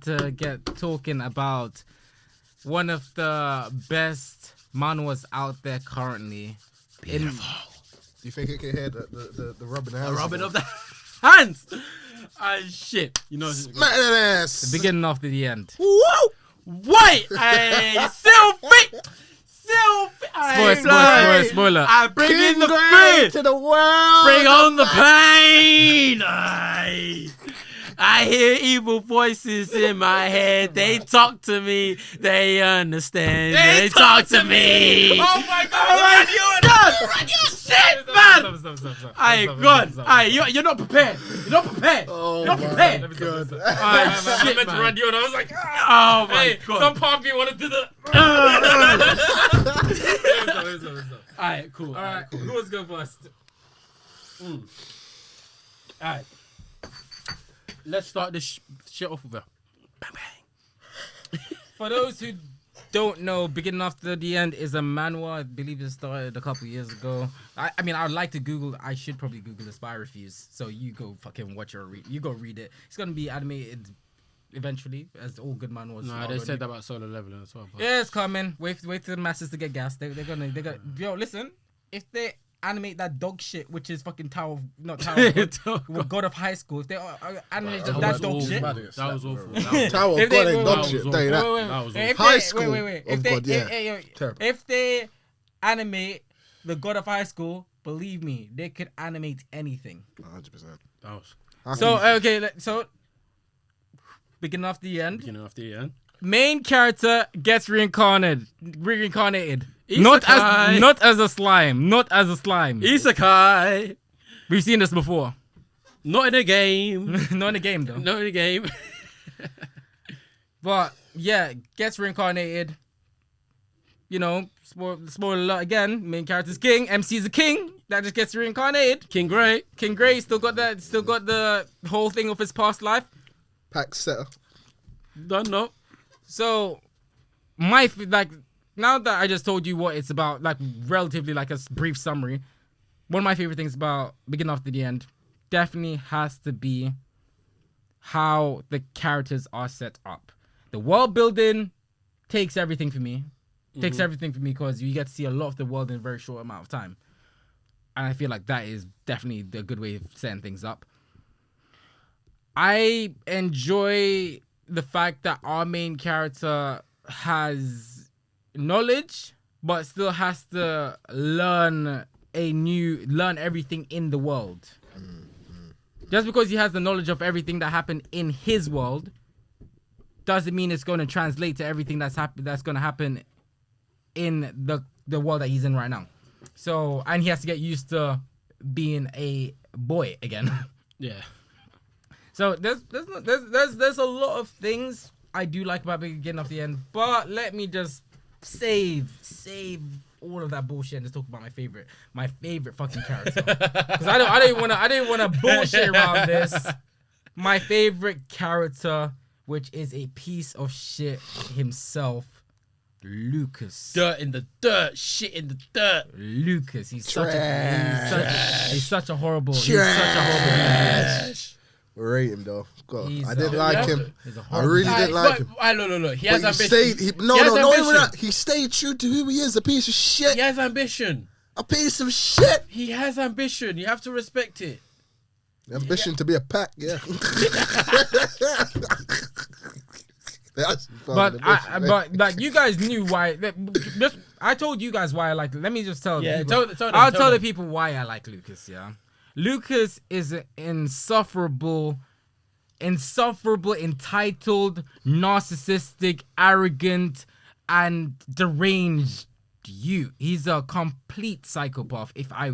about to get talking about one of the best manhwas out there currently. Beautiful. You think it can hear the rubbing hands? The rubbing of the hands. Ah, shit. You know, Smack that ass. The beginning of the end. woo! Wait! Hey, Sylvie! Spoiler. I bring in the Congrats fear. to the world. Bring on the pain. Aye. I hear evil voices in my head. They talk to me. They understand. They talk to me. Oh my God! Oh my God! Shit, man! Stop. Aye, God. Aye, you're not prepared. You're not prepared. Oh You're not my prepared. God. Aye, I shit, meant to man. run you and I was like, Oh my hey, God. some part of me wanted to do the. Alright, cool. Alright, who wants to go first? Alright. Let's start this shit off with a bang bang. For those who don't know, Beginning After the End is a manhwa. I believe it started a couple years ago. I mean, I would like to Google. I should probably Google this, but I refuse. So you go fucking watch or read. You go read it. It's gonna be animated eventually, as all good manhwas. No, they said that about Solo Leveling as well. But... Yeah, it's coming. Wait for the masses to get gas. They're gonna. Yo, listen. If they animate that dog shit, which is fucking not Tower of God, God of High School. If they animate that dog shit. That was awful. Tower of God ain't dog shit. Tell you that. That was awful. High School Wait. of God, yeah. Terrible. If they animate the God of High School, believe me, they could animate anything. 100%. That was So okay, so Beginning After the End. beginning of the end. Main character gets reincarnated. Isekai. Not as a slime. Isekai. We've seen this before. Not in a game. Not in the game though. Not in a game. But yeah, gets reincarnated. You know, spoiler alert again. Main character's king. MC's a king that just gets reincarnated. King Grey. King Grey still got the whole thing of his past life. Pack setter. Don't know. So now that I just told you what it's about, like relatively like a brief summary, one of my favorite things about Beginning After the End definitely has to be how the characters are set up. The world building takes everything for me. Because you get to see a lot of the world in a very short amount of time. And I feel like that is definitely a good way of setting things up. I enjoy the fact that our main character has knowledge, but still has to learn everything in the world. Just because he has the knowledge of everything that happened in his world doesn't mean it's going to translate to everything that's going to happen in the world that he's in right now. So, and he has to get used to being a boy again. Yeah. So there's a lot of things I do like about Beginning of the End, but let me just save all of that bullshit and just talk about my favorite fucking character. Because I didn't wanna bullshit around this. My favorite character, which is a piece of shit himself, Lucas. Dirt in the dirt. Shit in the dirt. Lucas. He's such a horrible. Trash. Rate him though. God, I didn't like him. I really didn't like him. Look. He has But ambition. not even that. He stayed true to who he is. A piece of shit. He has ambition. A piece of shit. He has ambition. You have to respect it. Ambition to be a pack. Yeah. But like you guys knew why. I told you guys why I like. Let me just tell. Yeah, people. tell Tell the them. people why I like Lucas. Yeah, Lucas is an insufferable, entitled, narcissistic, arrogant, and deranged youth. He's a complete psychopath. If I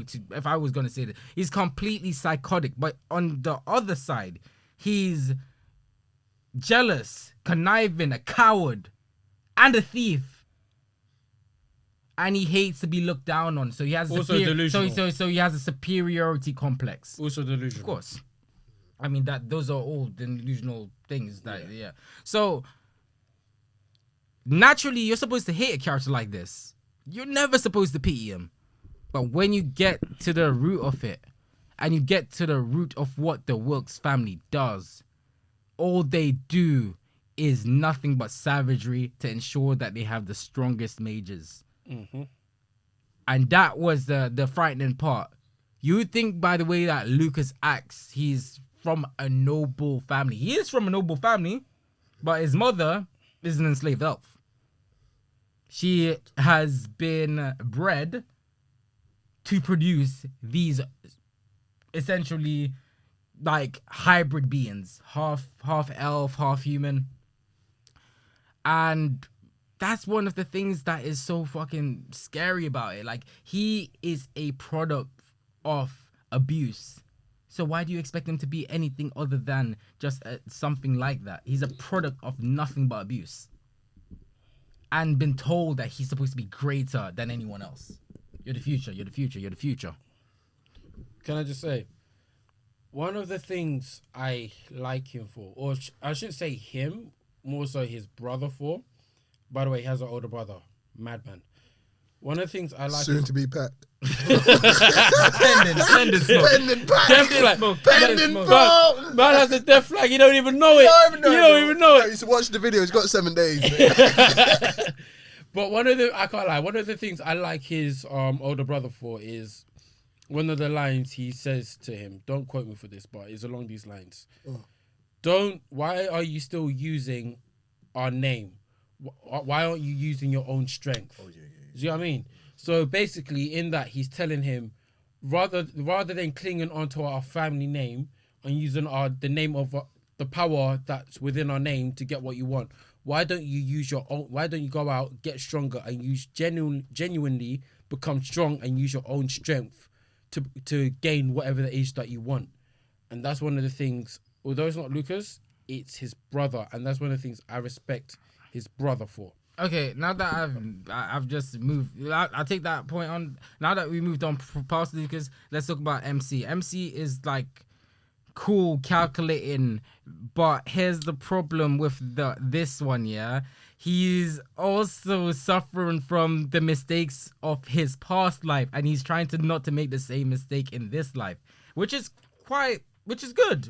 was gonna say that, he's completely psychotic. But on the other side, he's jealous, conniving, a coward, and a thief. And he hates to be looked down on, so he has delusional. So he has a superiority complex. Also delusional. Of course. I mean those are all delusional things yeah. So naturally you're supposed to hate a character like this. You're never supposed to pity him. But when you get to the root of it, and you get to the root of what the Wilkes family does, all they do is nothing but savagery to ensure that they have the strongest mages. Mm-hmm. And that was the frightening part. You would think by the way that Lucas acts, he's from a noble family. He is from a noble family, but his mother is an enslaved elf. She has been bred to produce these essentially like hybrid beings, half elf, half human. And that's one of the things that is so fucking scary about it. Like, he is a product of abuse. So why do you expect him to be anything other than just something like that? He's a product of nothing but abuse. And been told that he's supposed to be greater than anyone else. You're the future, you're the future, you're the future. Can I just say, one of the things I like him for, or I shouldn't say him, more so his brother for. By the way, he has an older brother, Madman. One of the things I like... Soon to be Pat. Pending smoke. Pending Pat. Pending smoke. Man has a death flag. You don't even know it. You don't even know it. I used to watch the video. He's got 7 days. But one of the things I like his older brother for is one of the lines he says to him. Don't quote me for this, but it's along these lines. Why are you still using our name? Why aren't you using your own strength? Do you know what I mean? So basically, in that, he's telling him, rather than clinging onto our family name and using the name of the power that's within our name to get what you want, why don't you use your own? Why don't you go out, get stronger, and use genuinely become strong and use your own strength to gain whatever it is that you want? And that's one of the things. Although it's not Lucas, it's his brother, and that's one of the things I respect his brother for. Okay, now that I've just moved, I'll take that point on. Now that we moved on past Lucas, let's talk about MC. MC is like cool, calculating, but here's the problem with this one, yeah? He's also suffering from the mistakes of his past life, and he's trying to not to make the same mistake in this life, which is good.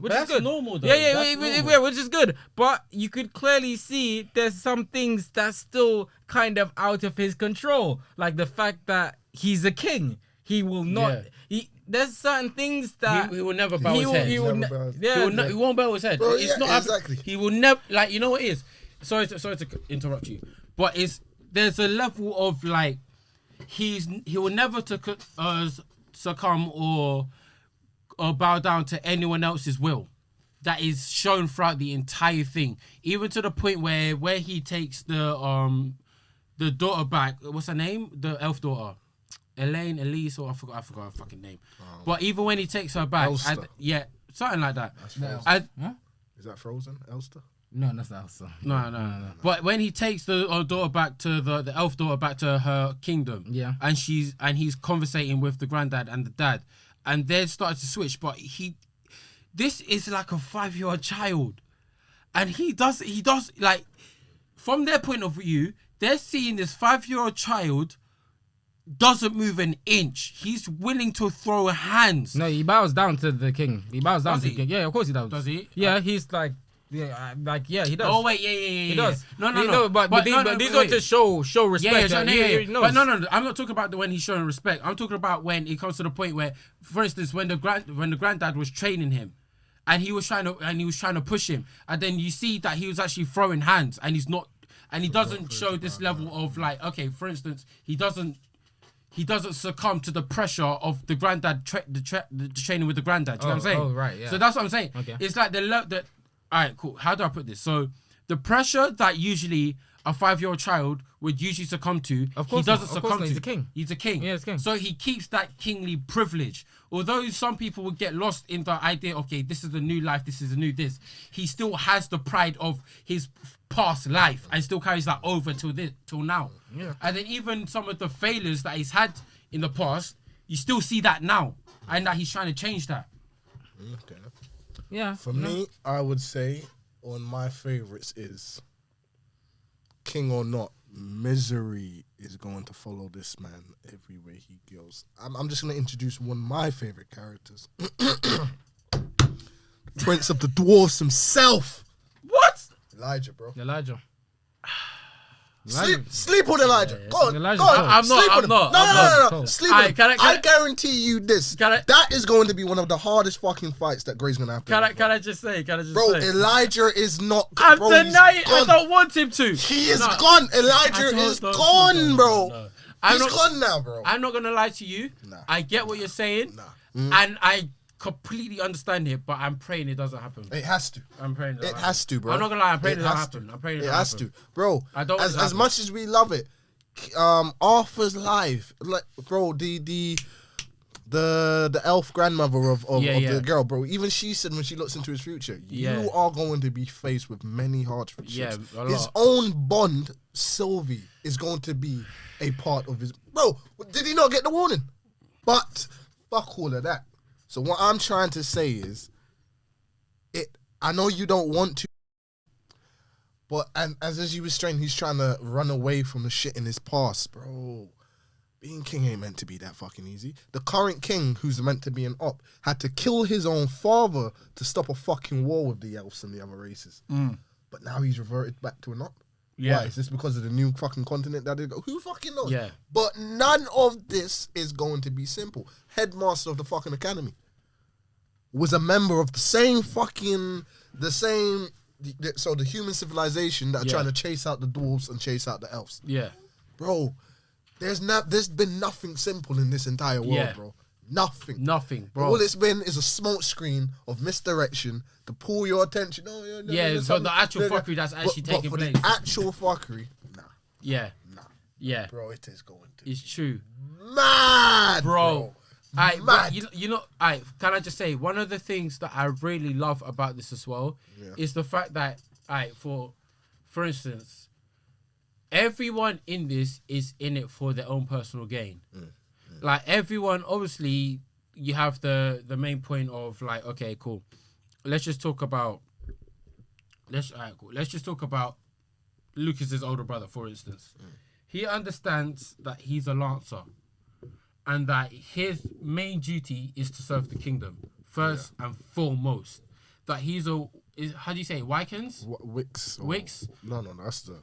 That's normal, though. Yeah, which is good. But you could clearly see there's some things that's still kind of out of his control, like the fact that he's a king. He will not. Yeah. There's certain things that he will never bow his head. He won't bow his head. Bro, it's not exactly. He will never, like, you know what it is. Sorry to interrupt you, but there's a level of like he will never succumb or bow down to anyone else's will. That is shown throughout the entire thing, even to the point where he takes the daughter back. What's her name? The elf daughter, Elise, or I forgot her fucking name. But even when he takes her back, something like that. Is that Frozen? Elster? No, that's not Elsa. No. But when he takes the daughter back to the elf daughter back to her kingdom, and he's conversating with the granddad and the dad. And they're starting to switch, but this is like a 5-year-old child. And he does, like, from their point of view, they're seeing this 5-year-old child doesn't move an inch. He's willing to throw hands. No, he bows down to the king. He bows down to the king. Yeah, of course he does. Does he? Yeah, he's like... Yeah, he does. Oh wait, yeah. He does. No. But these are to show respect. But no. I'm not talking about when he's showing respect. I'm talking about when it comes to the point where, for instance, when the granddad was training him, and he was trying to push him, and then you see that he was actually throwing hands, and he doesn't show this level of like, okay, for instance, he doesn't succumb to the pressure of the granddad, the training with the granddad. You know what I'm saying? Oh, right, yeah. So that's what I'm saying. Okay. It's like all right, cool. How do I put this? So the pressure that usually a 5-year-old child would usually succumb to, he doesn't succumb to. He's a king. He's a king. Yeah, he's a king. So he keeps that kingly privilege. Although some people would get lost in the idea, okay, this is a new life, this is a new this, he still has the pride of his past life and still carries that over till now. Yeah. And then even some of the failures that he's had in the past, you still see that now, and that he's trying to change that. Okay. Yeah. For me, I would say one of my favorites is King or Not. Misery is going to follow this man everywhere he goes. I'm just going to introduce one of my favorite characters. Prince of the Dwarfs himself. What? Elijah, bro. Elijah. Sleep on Elijah. Yeah, Go on. Elijah's Go on. cold. I'm not, Sleep I'm on him. not, No, I'm no, no, not. no. Sleep Alright, on him. can I- I guarantee you this. Can I- That is going to be one of the hardest fucking fights that Gray's going to have to have. Can I just say? Bro, Elijah is not. I'm bro, he's denying. I gone. don't want him to. He is No. gone. Elijah is gone, bro. No. He's gone now, bro. I'm not gonna lie to you. Nah. I get what you're saying, Nah. and I completely understand it. But I'm praying it doesn't happen. It has to. I'm praying It has to, bro. I'm not gonna lie. I'm praying it doesn't has to. happen. I'm praying it It doesn't has happen. to, bro. I don't want it to As happen. much as we love it, Arthur's life, like, bro, the elf grandmother of the girl, bro. Even she said when she looks into his future, you are going to be faced with many hardships. Yeah, a his lot. own bond, Sylvie, is going to be a part of his. Bro, did he not get the warning? But fuck all of that. So what I'm trying to say is, I know you don't want to, but and as he was straying, he's trying to run away from the shit in his past, bro. Being king ain't meant to be that fucking easy. The current king, who's meant to be an op, had to kill his own father to stop a fucking war with the elves and the other races. But now he's reverted back to an op. Yeah. Why? Is this because of the new fucking continent that they go? Who fucking knows? Yeah. But none of this is going to be simple. Headmaster of the fucking academy was a member of the same, so the human civilization that are trying to chase out the dwarves and chase out the elves. Yeah. Bro, there's been nothing simple in this entire world, bro. Nothing, bro. All it's been is a smoke screen of misdirection to pull your attention. So the actual fuckery that's actually taking but place. the actual fuckery, nah. Yeah. Nah. Yeah. Bro, it is going to It's true. mad, Bro. Mad. But you know, can I just say, one of the things that I really love about this as well is the fact that, for instance, everyone in this is in it for their own personal gain. Like, everyone, obviously, you have the main point of, like, okay, cool. Let's just talk about Lucas's older brother, for instance. He understands that he's a lancer and that his main duty is to serve the kingdom first and foremost. That he's how do you say, Wykins? Wicks. Wicks? No, that's the.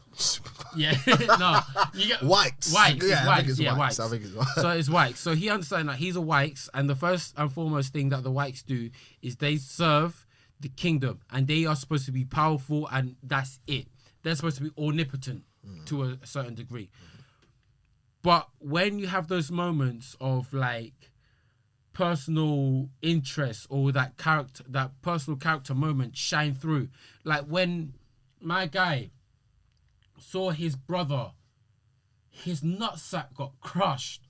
Yeah, no. You get Wikes. Wikes. Yeah, I think Wikes. it's Yeah, Wikes. Wikes. I think it's Wikes. So it's Wikes. So he understands that he's a Wikes, and the first and foremost thing that the Wikes do is they serve the kingdom, and they are supposed to be powerful, and that's it. They're supposed to be omnipotent to a certain degree. But when you have those moments of, like, personal interest or that personal character moment shine through, like when my guy saw his brother, his nutsack got crushed.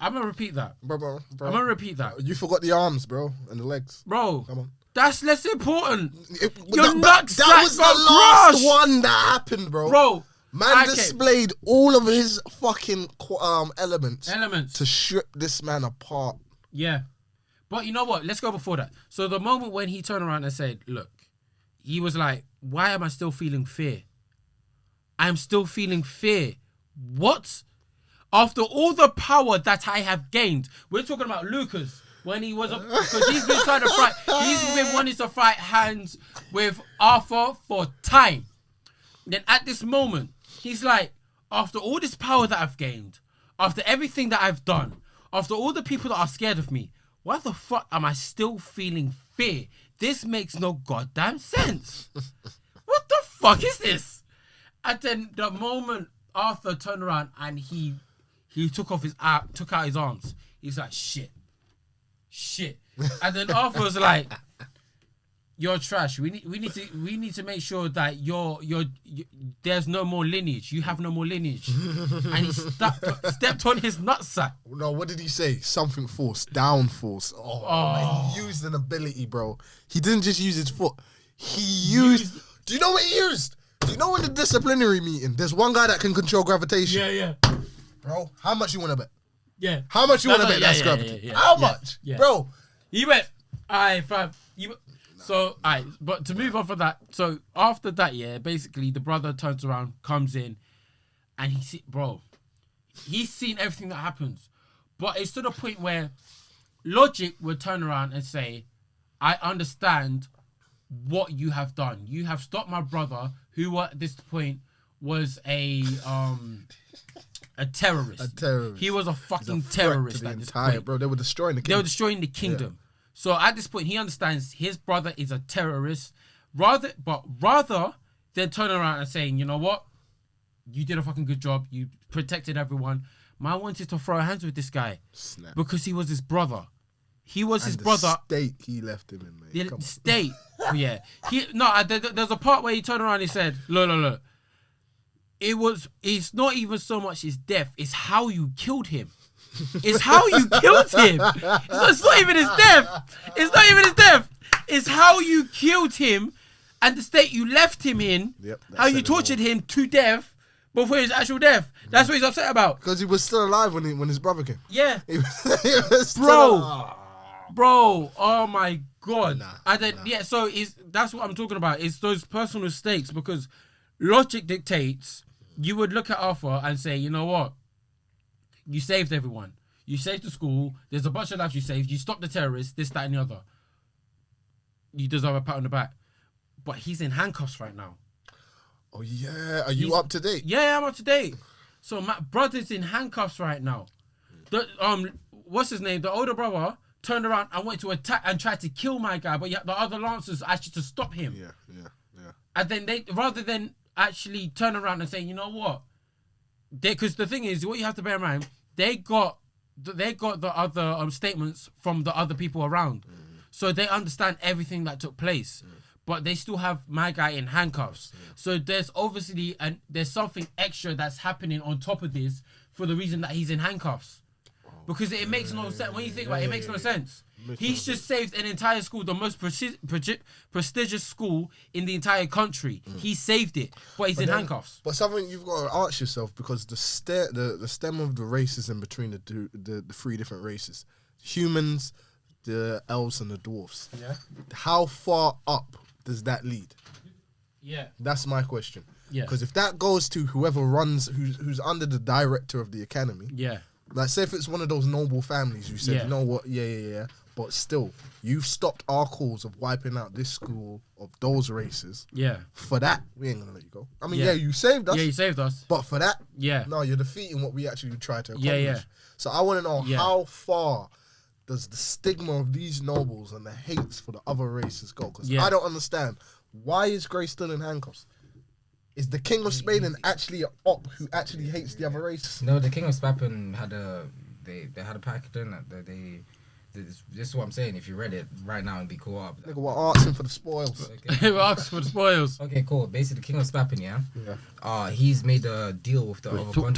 I'm gonna repeat that. Bro. I'm gonna repeat that. You forgot the arms, bro, and the legs. Bro, Come on. that's less important. That was the got last crushed. one that happened, bro. Bro, Man okay. displayed all of his fucking elements Elements. to strip this man apart. Yeah. But you know what? Let's go before that. So the moment when he turned around and said, look, he was like, why am I still feeling fear? I'm still feeling fear. What? After all the power that I have gained, we're talking about Lucas when he was, because he's been trying to fight, he's been wanting to fight hands with Arthur for time. Then at this moment, he's like, after all this power that I've gained, after everything that I've done, after all the people that are scared of me, why the fuck am I still feeling fear? This makes no goddamn sense. What the fuck is this? And then the moment Arthur turned around and he took out his arms, he's like, shit. And then Arthur was like, you're trash. We need to make sure that you're there's no more lineage. You have no more lineage. And he stepped on his nutsack. No, what did he say? Something force, down force. Man, he used an ability, bro. He didn't just use his foot. He used. Do you know what he used? Do you know in the disciplinary meeting, there's one guy that can control gravitation? Yeah. Bro, how much you want to bet? Yeah. How much you want to bet that's gravity? Yeah. How much? Yeah. Bro. He went, fam. So, but to move on from that, so after that, basically the brother turns around, comes in, and he's seen everything that happens. But it's to the point where logic would turn around and say, I understand what you have done. You have stopped my brother, who at this point was a terrorist. A terrorist. He was a He's a fucking threat terrorist to the at this entire, point. bro. They were destroying the They were kingdom. destroying the kingdom. So at this point, he understands his brother is a terrorist. Rather than turn around and saying, you know what, you did a fucking good job. You protected everyone. Man wanted to throw hands with this guy because he was his brother. He was his brother. State he left him in, mate. The state, yeah. There's a part where he turned around and he said, "Look. It's not even so much his death. It's how you killed him. It's how you killed him. It's not even his death. It's not even his death. It's how you killed him, and the state you left him in. How you tortured him to death before his actual death. That's what he's upset about. Because he was still alive when his brother came. Yeah, He was still bro. Oh my god. So that's what I'm talking about. It's those personal stakes, because logic dictates. You would look at Arthur and say, you know what? You saved everyone. You saved the school. There's a bunch of lives you saved. You stopped the terrorists, this, that, and the other. You deserve a pat on the back. But he's in handcuffs right now. Oh, yeah. Are you up to date? Yeah, I'm up to date. So my brother's in handcuffs right now. What's his name? The older brother turned around and went to attack and tried to kill my guy, but the other lancers actually to stop him. Yeah. And then they, rather than actually turn around and say, you know what? Because the thing is, what you have to bear in mind, they got the other statements from the other people around, so they understand everything that took place. But they still have my guy in handcuffs. So there's obviously there's something extra that's happening on top of this for the reason that he's in handcuffs. Because it makes no sense. When you think about it, it makes no sense. He's just saved an entire school, the most prestigious school in the entire country. He saved it, but he's in handcuffs. But something you've got to ask yourself, because the stem of the racism between the three different races, humans, the elves, and the dwarves. Yeah. How far up does that lead? Yeah. That's my question. Yeah. Because if that goes to whoever runs, who's under the director of the academy. Yeah. Like, say if it's one of those noble families who said, you know what, yeah, but still, you've stopped our cause of wiping out this school of those races. Yeah. For that, we ain't gonna let you go. I mean, you saved us. Yeah, you saved us. But for that, yeah, no, you're defeating what we actually tried to accomplish. Yeah. So I want to know how far does the stigma of these nobles and the hates for the other races go? Because I don't understand. Why is Grey still in handcuffs? Is the King of Spain actually an op who actually hates the other races? No, the King of Spain had they had a pact in that this is what I'm saying. If you read it right now and be caught up. Nigga, we're asking for the spoils. We're asking for the spoils. Okay, cool. Basically, the King of Spain, he's made a deal with the other continent.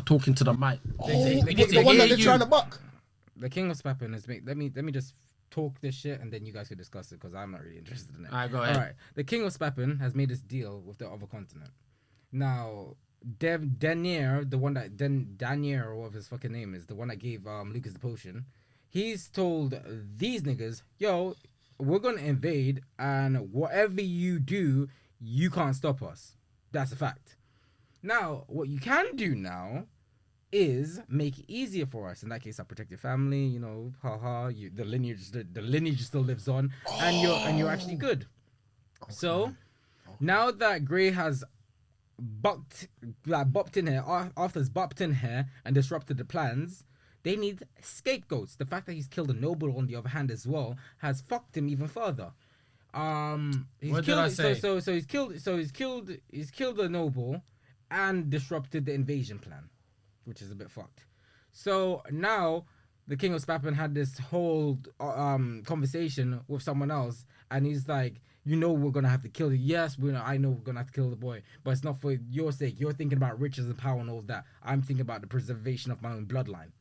Talking to the mic. The one that they're trying to buck. The King of Spain has made. Let me just talk this shit and then you guys can discuss it because I'm not really interested in it. Alright, go ahead. Alright, the King of Spain has made this deal with the other continent. Now, Danier, the one that Danier or whatever his fucking name is, the one that gave Lucas the potion, he's told these niggas, yo, we're gonna invade and whatever you do, you can't stop us. That's a fact. Now, what you can do now is make it easier for us. In that case, I protect your family. You know, the lineage still lives on, and you're actually good. Okay. So now that Grey has bopped in here, Arthur's bopped in here and disrupted the plans, they need scapegoats. The fact that he's killed a noble, on the other hand, as well, has fucked him even further. What did I say? So he's killed a noble and disrupted the invasion plan, which is a bit fucked. So now the King of Spain had this whole conversation with someone else, and he's like, you know, we're gonna have to kill you. Yes, I know we're gonna have to kill the boy, but it's not for your sake. You're thinking about riches and power and all that. I'm thinking about the preservation of my own bloodline.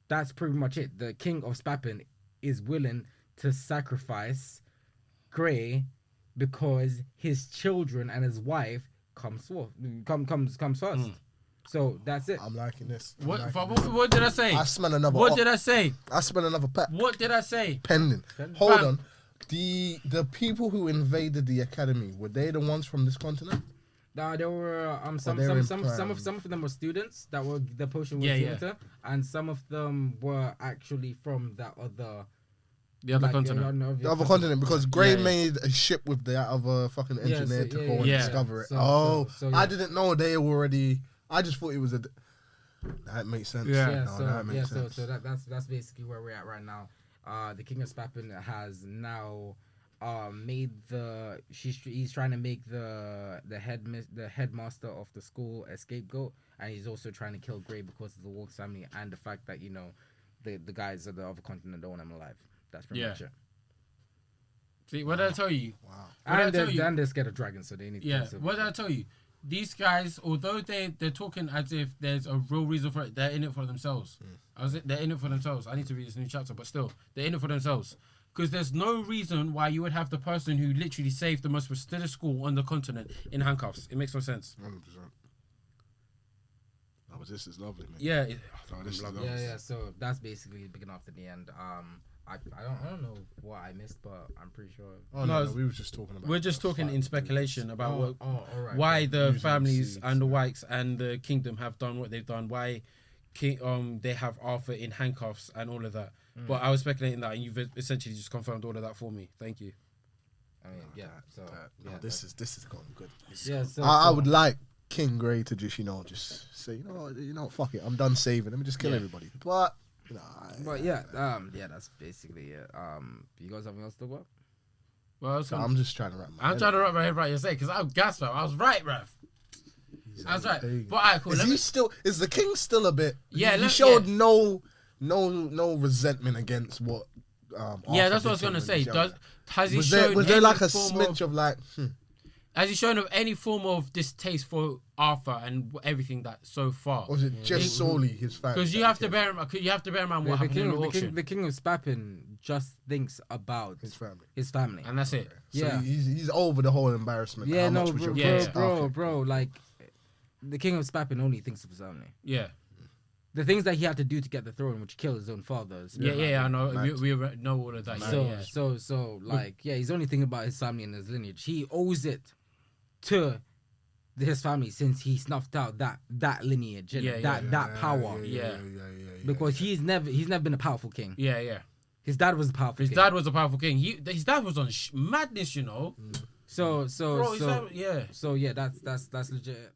That's pretty much it. The King of Spain is willing to sacrifice Grey because his children and his wife comes first. So that's it. I'm liking this. What did I say? I smell another. What did I say? I smell another pack. What did I say? Pending. Hold on. The people who invaded the academy, were they the ones from this continent? There were some of them were students that were the potion was given to, and some of them were actually from that other The other Like, continent. The other continent, because Grey Yeah. made a ship with the other fucking Yeah, engineer so- to yeah, go and yeah. discover it. So- so, yeah. I didn't know they were already. I just thought it was a. That makes sense. Yeah. Yeah, No, so that makes yeah, sense. so that's basically where we're at right now. The King of Spappen has now made he's trying to make the headmaster of the school a scapegoat, and he's also trying to kill Grey because of the Wolf family and the fact that the guys of the other continent don't want him alive. That's pretty Yeah. much it. See, what did I tell you? Wow. What did I And tell you? they're scared of dragons, so they need to Yeah, kill Silver. what did I tell you? These guys, although they're talking as if there's a real reason for it, they're in it for themselves. They're in it for themselves. I need to read this new chapter, but still, they're in it for themselves. Because there's no reason why you would have the person who literally saved the most prestigious school on the continent in handcuffs. It makes no sense. 100%. Oh, but this is lovely, man. Yeah, Oh, this is lovely. lovely. Yeah. So that's basically big enough to the end. I don't know what I missed, but I'm pretty sure. Oh, No, no, we were just talking about. we're just the talking fight in between speculation about all right. why the Using families seeds, and the Whites and the kingdom have done what they've done. Why they have Arthur in handcuffs and all of that. But I was speculating that, and you've essentially just confirmed all of that for me. Thank you. I mean, yeah. So No, yeah, this is going good. yeah. So I would like King Grey to just say, you know, fuck it, I'm done saving. Let me just kill Yeah. everybody. But But yeah, that's basically it. You got something else to talk about? Well, I'm just trying to wrap my I'm head trying to around wrap my head right. You say because I'm gas, fam. I was right, bruv. it. I was right. There you go. But alright, cool. Is Let he me- still? Is the king still a bit? Yeah, he showed no resentment against what. Yeah, Arthur that's what I was did to gonna him say. when he was Has he younger. shown? Was there any like a form smidge of like? Has he shown of any form of distaste for Arthur and everything that so far? Or was it just solely his family? Because you that have he to killed? bear in mind what happened in the auction, the king of Spappen just thinks about His family. his family. and that's it. So Yeah. he's over the whole embarrassment. Yeah, How no, much was bro, your Yeah, kids? yeah. Okay. bro, like the king of Spappen only thinks of his family. Yeah, The things that he had to do to get the throne, which killed his own father. is yeah, very I know. Mad. We know all of that. So, like, yeah, he's only thinking about his family and his lineage. He owes it to his family since he snuffed out that lineage and that power. Yeah. Because he's never been a powerful king. Yeah. His dad was a powerful His king. dad was a powerful king. His dad was on madness, you know. So Bro, his dad, yeah. so yeah, that's legit.